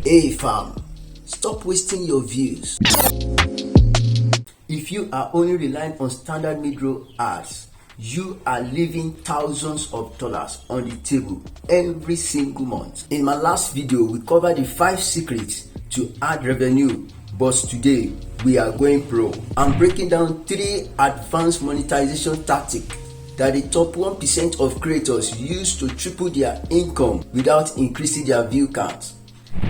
Hey fam, stop wasting your views. If you are only relying on standard mid-roll ads, you are leaving thousands of dollars on the table every single month. In my last video, we covered the 5 secrets to ad revenue, but today we are going pro. I'm breaking down 3 advanced monetization tactics that the top 1% of creators use to triple their income without increasing their view count.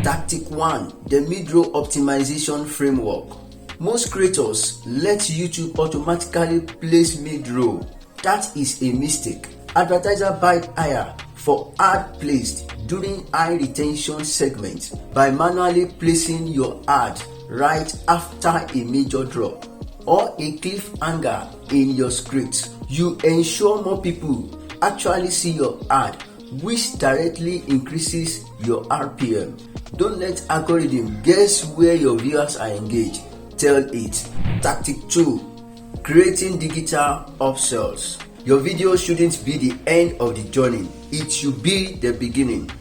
Tactic 1, the mid-roll optimization framework. Most creators let YouTube automatically place mid-roll. That is a mistake. Advertisers bite higher for ad placed during high retention segments by manually placing your ad right after a major drop or a cliffhanger in your script. You ensure more people actually see your ad, which directly increases your RPM. Don't let algorithm guess where your viewers are engaged. Tell it. Tactic 2, creating digital upsells. Your video shouldn't be the end of the journey. It should be the beginning.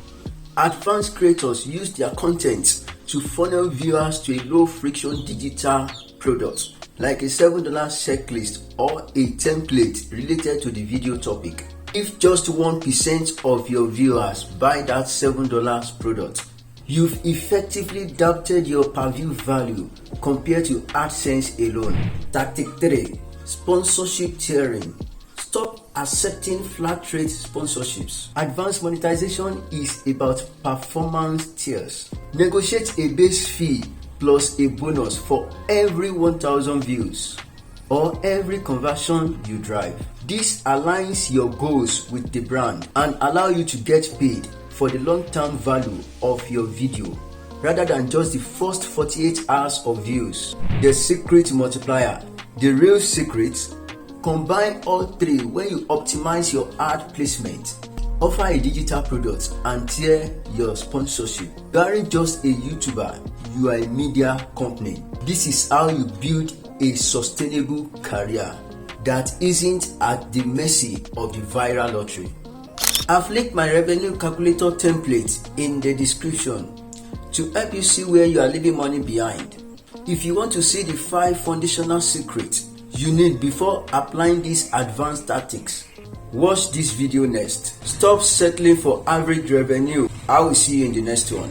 Advanced creators use their content to funnel viewers to a low friction digital product like a $7 checklist or a template related to the video topic. If just 1% of your viewers buy that $7 product, you've effectively doubted your per view value compared to AdSense alone. Tactic 3, sponsorship tiering. Stop accepting flat rate sponsorships. Advanced monetization is about performance tiers. Negotiate a base fee plus a bonus for every 1,000 views or every conversion you drive. This aligns your goals with the brand and allow you to get paid for the long-term value of your video rather than just the first 48 hours of views. The secret multiplier. The real secret: combine all 3 when you optimize your ad placement. Offer a digital product and tier your sponsorship. You aren't just a YouTuber, you are a media company. This is how you build a sustainable career that isn't at the mercy of the viral lottery. I've linked my revenue calculator template in the description to help you see where you are leaving money behind. If you want to see the 5 foundational secrets you need before applying these advanced tactics, watch this video next. Stop settling for average revenue. I will see you in the next one.